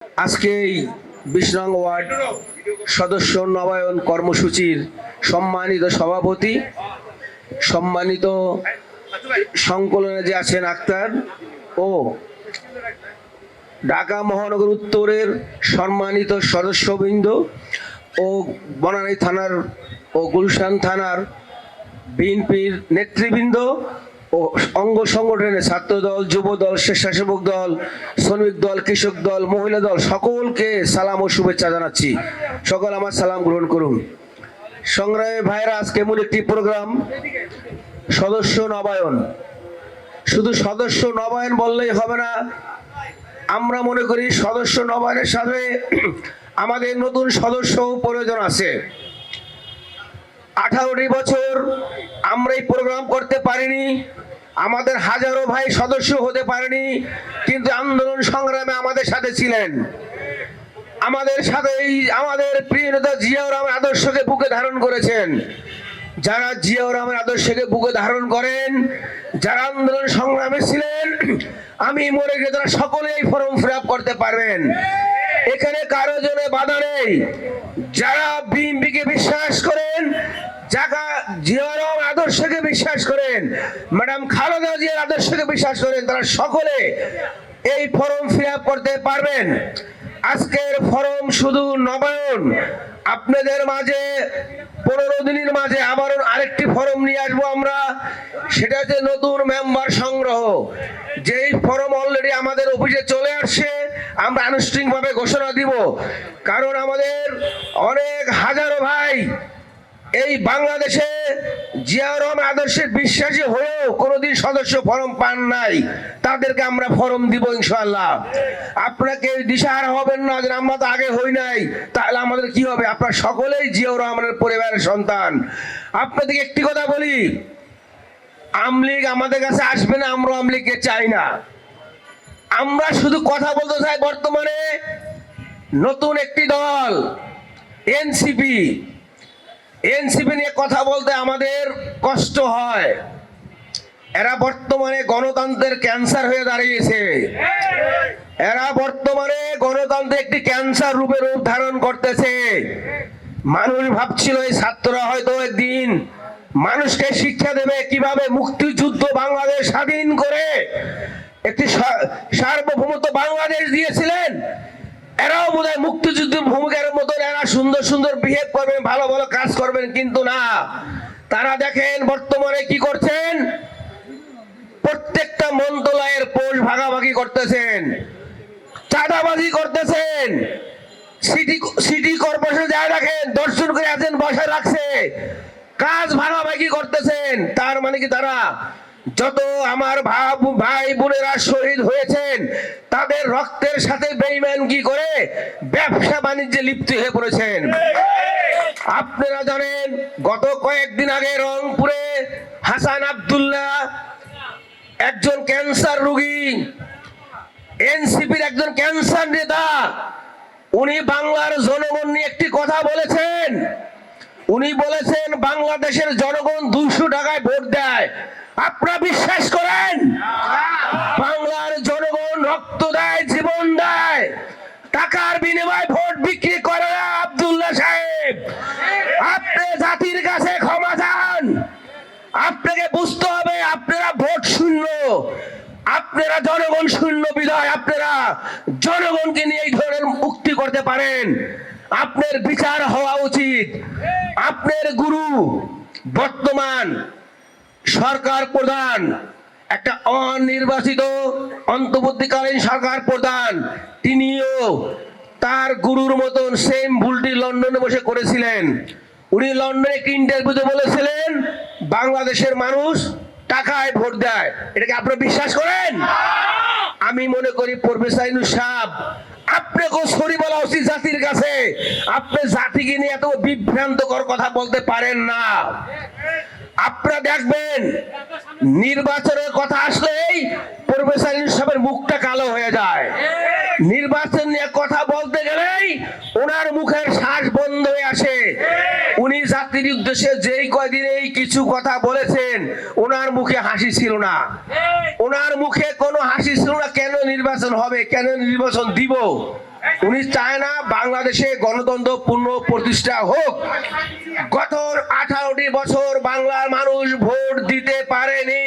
আজকে এই ২০ নং ওয়ার্ড সদস্য নবায়ন কর্মসূচির সম্মানিত সভাপতি, সম্মানিত সংকলনে যে আছেন আক্তার ও ঢাকা মহানগর উত্তরের সম্মানিত সদস্যবৃন্দ ও বনানী থানার ও গুলশান থানার বিএনপির নেতৃবৃন্দ ও অঙ্গ সংগঠনের ছাত্র দল, যুব দল, স্বেচ্ছাসেবক দল, শ্রমিক দল, কৃষক দল, মহিলা দল সকলকে সালাম ও শুভেচ্ছা জানাচ্ছি। সকল আমার সালাম গ্রহণ করুন। সংগ্রামী ভাইরা, আজকে এমন একটি প্রোগ্রাম সদস্য নবায়ন। শুধু সদস্য নবায়ন বললেই হবে না, আমরা মনে করি সদস্য নবায়নের সাথে আমাদের নতুন সদস্য প্রয়োজন আছে। 18টি বছর আমরা এই প্রোগ্রাম করতে পারিনি, আমাদের হাজারো ভাই সদস্য হতে পারেনি, কিন্তু আন্দোলন সংগ্রামে আমাদের সাথে ছিলেন। আমাদের সাথে আমাদের প্রিয় নেতা জিয়াউর রহমান আদর্শকে বুকে ধারণ করেছেন। যারা জিয়াউর রহমান আদর্শকে বুকে ধারণ করেন, যারা আন্দোলন সংগ্রামে ছিলেন, আমি মনে করি তারা সকলে এই ফর্ম ফিল আপ করতে পারবেন। এখানে কারো জন্য বাধা নেই। যারা বিএনপিকে বিশ্বাস করেন, যারা জিয়াউর রহমান আদর্শকে বিশ্বাস করেন, ম্যাডাম খালেদা জিয়ার আদর্শকে বিশ্বাস করেন, তারা সকলে এই ফর্ম ফিল আপ করতে পারবেন। আজকের ফর্ম শুধু নবায়ন। আপনাদের মাঝে 15 দিনের মাঝে আবার আরেকটি ফর্ম নিয়ে আসবো আমরা, সেটা হচ্ছে নতুন মেম্বার সংগ্রহ। যেই ফর্ম অলরেডি আমাদের অফিসে চলে আসছে, আমরা আনুষ্ঠানিকভাবে ঘোষণা দিব। কারণ আমাদের অনেক হাজারো ভাই এই বাংলাদেশে জিয়াউর রহমান আদর্শের বিশ্বাসী হয়েও কোনোদিন সদস্য ফর্ম পান নাই, তাদেরকে আমরা ফর্ম দিব ইনশাআল্লাহ। আপনাকে দিশাহারা হবেন না যে আমরা তো আগে হই নাই, তাহলে আমাদের কি হবে? আপনারা সকলেই জিয়াউর রহমানের পরিবারের সন্তান। আপনাদেরকে একটি কথা বলি, আমলিগ আমাদের কাছে আসবে না, আমরা আমলিগকে চাই না। আমরা শুধু কথা বলতে চাই বর্তমানে নতুন একটি দল এনসিপি নিয়ে কথা বলতে আমাদের কষ্ট হয়। এরা বর্তমানে গণতন্ত্রের ক্যান্সার হয়ে দাঁড়িয়েছে। এরা বর্তমানে গণতন্ত্রের একটি ক্যান্সার রূপ ধারণ করতেছে। মানুষ ভাবছিল এই ছাত্ররা হয়তো একদিন মানুষকে শিক্ষা দেবে কিভাবে মুক্তিযুদ্ধ বাংলাদেশ স্বাধীন করে একটি সার্বভৌমত্ব বাংলাদেশ দিয়েছিলেন। এরাও বোধহয় মুক্তিযুদ্ধের ভূমিকার মতো এরা সুন্দর সুন্দর বিহেভ করবেন, ভালো ভালো কাজ করবেন, কিন্তু না। তারা দেখেন বর্তমানে কি করছেন, প্রত্যেকটা মন্ত্রণালয়ের পোস্ট ভাগাভাগি করতেছেন, চাঁদাবাজি করতেছেন। সিটি কর্পোরেশন যায় দেখেন, দর্শন করে আছেন, বসে রাখছে, কাজ ভাগাভাগি করতেছেন। তার মানে কি তারা যত আমার ভাই বোনেরা শহীদ হয়েছেন, তাদের রক্তের সাথে বেঈমানগি করে ব্যবসা বাণিজ্যে লিপ্ত হয়ে পড়েছেন। আপনারা জানেন গত কয়েকদিন আগে রংপুরে হাসান আব্দুল্লাহ, একজন ক্যান্সার রোগী, এনসিপির একজন ক্যান্সার নেতা, উনি বাংলার জনগণ নিয়ে একটি কথা বলেছেন। উনি বলেছেন বাংলাদেশের জনগণ 200 টাকায় ভোট দেয়। আপনারা বিশ্বাস করেন? বাংলার জনগণ রক্ত দেয়, জীবন দেয়, টাকার বিনিময়ে ভোট বিক্রি করে না। আব্দুল্লাহ সাহেব, আপনি জাতির কাছে ক্ষমা চান। আপনাকে বুঝতে হবে আপনারা ভোট শূন্য, আপনারা জনগণ শূন্য বিধায় আপনারা জনগণকে নিয়ে এই ধরনের মুক্তি করতে পারেন। আপনার বিচার হওয়া উচিত। আপনার গুরু বর্তমান সরকার প্রধান, একটা অনির্বাচিত অন্তর্বর্তীকালীন সরকার প্রধান, তিনিও তার গুরুর মতন সেম ভুলটি লন্ডনে বসে করেছিলেন। উনি লন্ডনে একটি ইন্টারভিউতে বলেছিলেন বাংলাদেশের মানুষ টাকায় ভোট দেয়। এটাকে আপনারা বিশ্বাস করেন? আমি মনে করি প্রফেসর ইউনূস সাহেব, আপনাকেও সরি বলা উচিত জাতির কাছে। আপনি জাতিকে নিয়ে এত বিভ্রান্তকর কথা বলতে পারেন না। আপনারা দেখবেন নির্বাচনের কথা আসলেই প্রফেসর ইউনূস সাহেবের মুখটা কালো হয়ে যায়। নির্বাচন নিয়ে কথা বলতে গেলেই ওনার মুখের শ্বাস বন্ধ হয়ে আসে। উনি জাতির উদ্দেশ্যে যেই কয়দিনেই কিছু কথা বলেছেন, ওনার মুখে হাসি ছিল না। ওনার মুখে কোনো হাসি ছিল না। কেন নির্বাচন হবে, কেন নির্বাচন দিব, উনি চায় না বাংলাদেশে গণতন্ত্র পূর্ণ প্রতিষ্ঠা হোক। গত 18টি বছর বাংলার মানুষ ভোট দিতে পারেনি।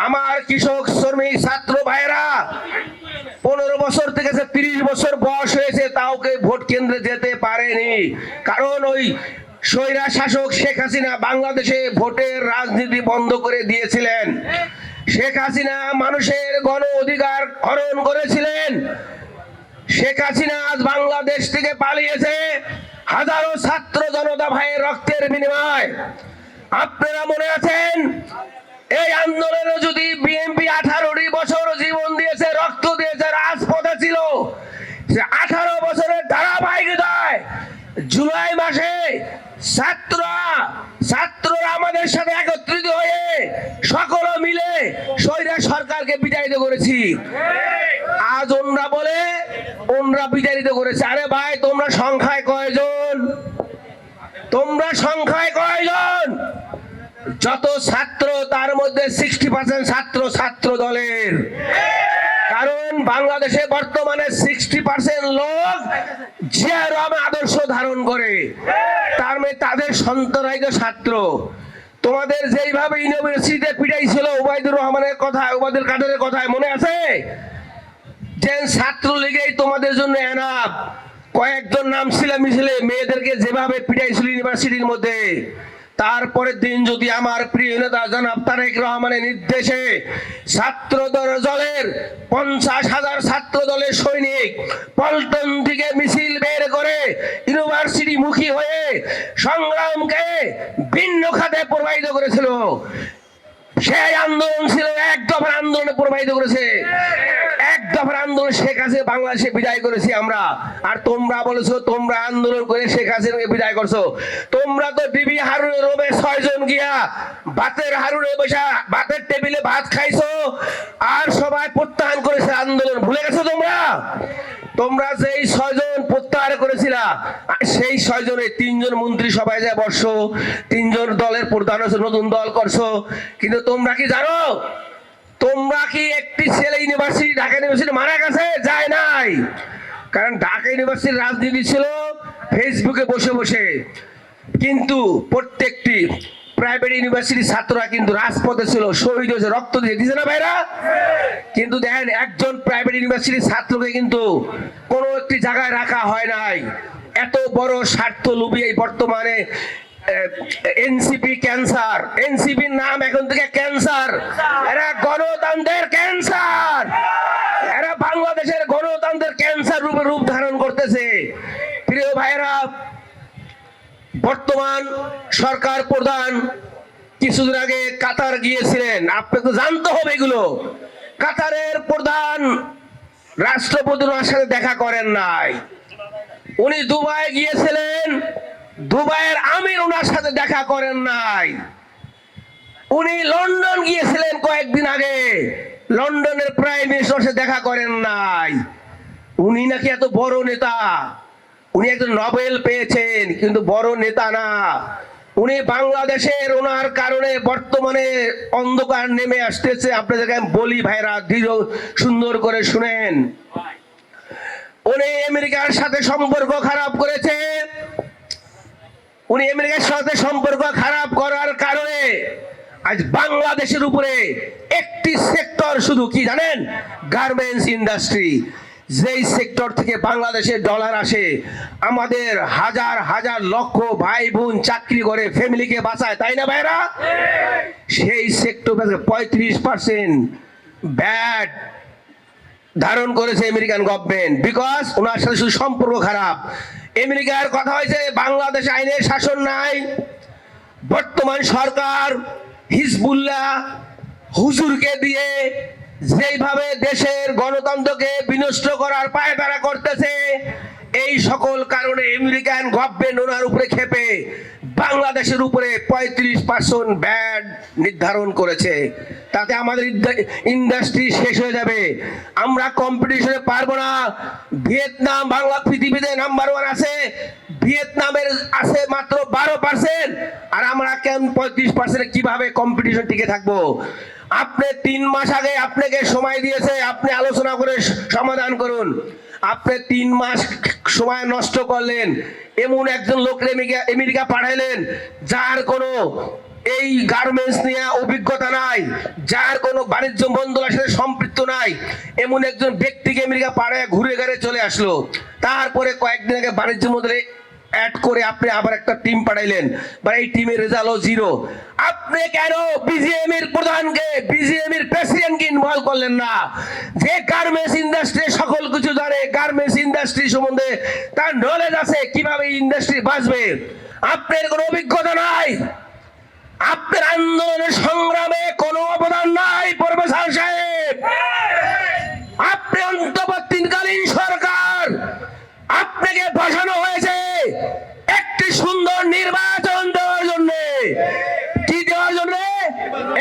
আমার কৃষক, শ্রমিক, ছাত্র ভাইরা 15 বছর থেকে 30 বছর বয়স হয়েছে, তাও কেউ ভোট কেন্দ্রে যেতে পারেনি। কারণ ওই স্বৈরা শাসক শেখ হাসিনা বাংলাদেশে ভোটের রাজনীতি বন্ধ করে দিয়েছিলেন। শেখ হাসিনা মানুষের গণ অধিকার হরণ করেছিলেন। শেখ হাসিনা আজ বাংলাদেশ থেকে পালিয়েছে হাজারো ছাত্র জনতা ভাইয়ের রক্তের বিনিময়। আপনারা মনে আছেন এই আন্দোলনে যদি বিএনপি 18টি বছর জীবন দিয়েছে, রক্ত দিয়েছে, রাজপথে ছিল, 18 বছরের ধারাবাহিকতায় জুলাই মাসে ছাত্ররা আমাদের সাথে একত্রিত হয়ে সকল মিলে স্বৈরা সরকারকে বিতাড়িত করেছি। আজ ওনরা বিতাড়িত করেছে। আরে ভাই, তোমরা সংখ্যায় কয়জন? যত ছাত্র, তার মধ্যে 60% ছাত্র দলের। কারণ বাংলাদেশে বর্তমানে 60% লোক জিয়া রহমান আদর্শ ধারণ করে, তার মানে তাদের সন্তানরাই তো ছাত্র। তোমাদের যেইভাবে ইউনিভার্সিটিতে পিটাইছিল ওবায়দুর রহমানের কথা, ওবায়দুল কাদেরের কথায় মনে আছে? যে ছাত্রলীগেই তোমাদের জন্য এনাফ। কয়েকজন নাম ছিল মিছিলে মেয়েদেরকে যেভাবে পিটাইছিল ইউনিভার্সিটির মধ্যে। তারপরের দিন যদি আমার প্রিয় নেতা জনাব তারেক রহমানের নির্দেশে ছাত্র দলের 50,000 ছাত্র দলের সৈনিক পল্টন থেকে মিছিল বের করে ইউনিভার্সিটি মুখী হয়ে সংগ্রামকে ভিন্ন খাতে প্রবাহিত করেছিল, সেই আন্দোলন ছিল এক দফার আন্দোলনে প্রবাহিত করেছে। এক দফার আন্দোলন শেখ হাসিনা বাংলাদেশে বিদায় করেছি আমরা। আর তোমরা বলেছো তোমরা আন্দোলন করে শেখ হাসিনাকে বিদায় করছো। তোমরা তো ডিবি হারুনের রুমে 6 জন গিয়া ভাতের টেবিলে ভাত খাইছো, আর সবাই প্রত্যাহার করেছে আন্দোলন। ভুলে গেছো তোমরা যেই 6 জন প্রত্যাহার করেছিলা, সেই 6 জনে 3 জন মন্ত্রী সবাই যায় বসছো, 3 জন দলের প্রধান হচ্ছে, নতুন দল করছো। কিন্তু তোমরা কি জানো, তোমরা কি একটি ছেলে ঢাকা ইউনিভার্সিটি মারা গেছে? যায় নাই। কারণ ঢাকা ইউনিভার্সিটির রাজনীতি ছিল ফেসবুকে বসে বসে, কিন্তু প্রত্যেকটি প্রাইভেট ইউনিভার্সিটির ছাত্ররা কিন্তু রাজপথে ছিল, শহীদ হয়েছে, রক্ত দিয়েছে না ভাইরা? কিন্তু দেখেন, একজন প্রাইভেট ইউনিভার্সিটির ছাত্রকে কিন্তু কোনো একটি জায়গায় রাখা হয় নাই। এত বড় স্বার্থ লোভী এই বর্তমানে এনসিপি ক্যান্সার, এনসিপির নাম এখন থেকে ক্যান্সার। এরা গণতন্ত্রের ক্যান্সার, এরা বাংলাদেশের গণতন্ত্রের ক্যান্সার রূপে রূপ ধারণ করতেছে। প্রিয় ভাইরা, বর্তমান সরকার প্রধান কিছুদিন আগে কাতার গিয়েছিলেন। আপনাকে জানতে হবে এগুলো। কাতারের প্রধান রাষ্ট্রপতি ওনার সাথে দেখা করেন নাই। উনি দুবাই গিয়েছিলেন, দুবাইয়ের আমির ওনার সাথে দেখা করেন নাই। উনি লন্ডন গিয়েছিলেন কয়েকদিন আগে, লন্ডনের প্রাইম মিনিস্টারের সাথে দেখা করেন নাই। উনি নাকি এত বড় নেতা, উনি একজন নোবেল পেয়েছেন, কিন্তু বড় নেতা না। উনি বাংলাদেশের, ওনার কারণে বর্তমানে অন্ধকার নেমে আসতেছে। আপনাদেরকে আমি বলি ভাইরা, ধীর সুন্দর করে শুনেন। উনি আমেরিকার সাথে সম্পর্ক খারাপ করেছে। উনি আমেরিকার সাথে সম্পর্ক খারাপ করার কারণে আজ বাংলাদেশের উপরে একটি সেক্টর, শুধু কি জানেন? Garments industry. যেই সেক্টর থেকে বাংলাদেশের ডলার আসে, আমাদের হাজার হাজার লক্ষ ভাই বোন চাকরি করে ফ্যামিলিকে বাঁচায়, তাই না ভাইরা? সেই সেক্টর 35% ব্যাট ধারণ করেছে আমেরিকান গভর্নমেন্ট, বিকজ ওনার সাথে শুধু সম্পর্ক খারাপ। আমেরিকার কথা হয়েছে বাংলাদেশ আইনের শাসন নাই। বর্তমান সরকার হিজবুল্লাহ হুজুরকে দিয়ে যেইভাবে দেশের গণতন্ত্রকে বিনষ্ট করার পায়তারা করতেছে, এই সকল কারণে আমেরিকান গভর্নমেন্ট ওনার উপরে ক্ষেপে বাংলাদেশের উপরে 35% ব্যাট নির্ধারণ করেছে। তাতে আমাদের ইন্ডাস্ট্রি শেষ হয়ে যাবে, আমরা কম্পিটিশনে পারবো না। ভিয়েতনাম বাংলা পৃথিবীতে নাম্বার 1 আছে, ভিয়েতনামের আছে মাত্র 12%, আর আমরা কেন 35%? কিভাবে কম্পিটিশন টিকে থাকবো? আপনি 3 মাস আগে আপনাকে সময় দিয়েছে, আপনি আলোচনা করে সমাধান করুন। আপনি 3 মাস সময় নষ্ট করলেন, এমন একজন লোক আমেরিকা পাঠাইলেন যার কোনো এই গার্মেন্টস নিয়ে অভিজ্ঞতা নাই, যার কোনো বাণিজ্য মন্ত্রণালয়ের সাথে সম্পৃক্ত নাই, এমন একজন ব্যক্তিকে আমেরিকা পাড়ায় ঘুরে ঘুরে চলে আসলো। তারপরে কয়েকদিন আগে বাণিজ্য মন্ত্রণালয় অ্যাড করে আপনি আবার একটা টিম পাঠাইলেন, বা এই টিমের রেজাল্টও 0। আপনি কেন বিজিএমইর প্রধানকে, বিজিএমইর প্রেসিডেন্টকে ইনভলভ করলেন না, যে গার্মেন্টস ইন্ডাস্ট্রি সকল কিছু জানে, গার্মেন্টস ইন্ডাস্ট্রি সম্বন্ধে তার নলেজ আছে, কিভাবে ইন্ডাস্ট্রি বাঁচবে? আপনার কোনো অভিজ্ঞতা নাই, আপনার আন্দোলনের সংগ্রামে কোনো অবদান নাই প্রফেসর সাহেব। আপনি অন্তর্বর্তীকালীন সরকার, আপনাকে বসানো হয়েছে একটি সুন্দর নির্বাচন দেওয়ার জন্য। কি দেওয়ার জন্য?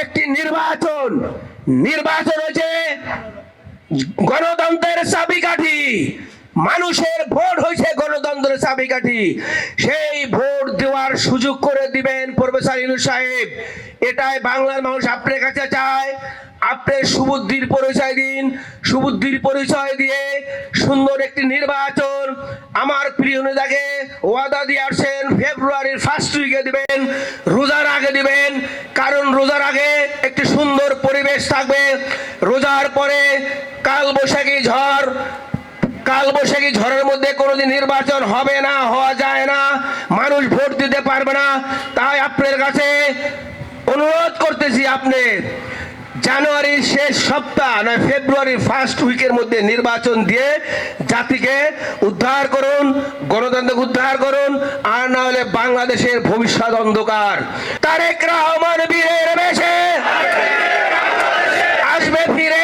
একটি নির্বাচন। নির্বাচন হচ্ছে গণতন্ত্রের চাবিকাঠি, মানুষের ভোট হয়েছে গণতন্ত্রের চাবিকাঠি। সেই ভোট দেওয়ার সুযোগ করে দিবেন প্রফেসর ইউনূস সাহেব, এটাই বাংলার মানুষ আপনার কাছে চায়। আপনার সুবুদ্ধির পরিচয় দিন, সুবুদ্ধির পরিচয় দিয়ে সুন্দর একটি নির্বাচন আমার প্রিয় নেতাকে ওয়াদা দিয়ে আসছেন ফেব্রুয়ারির ফার্স্ট উইকে দিবেন, রোজার আগে দিবেন, কারণ রোজার আগে একটি সুন্দর পরিবেশ থাকবে। রোজার পরে কালবৈশাখী ঝড়, কালবৈশাখী ঝড়ের মধ্যে কোনোদিন নির্বাচন হবে না, হওয়া যায় না, মানুষ ভোট দিতে পারবে না। তাই আপনার কাছে অনুরোধ করতেছি, আপনি জানুয়ারির শেষ সপ্তাহ নয় ফেব্রুয়ারির ফার্স্ট উইকের মধ্যে নির্বাচন দিয়ে জাতিকে উদ্ধার করুন, গণতন্ত্রকে উদ্ধার করুন, আর না হলে বাংলাদেশের ভবিষ্যৎ অন্ধকার। তারেক রহমান বীরের বেশে আসবে ফিরে।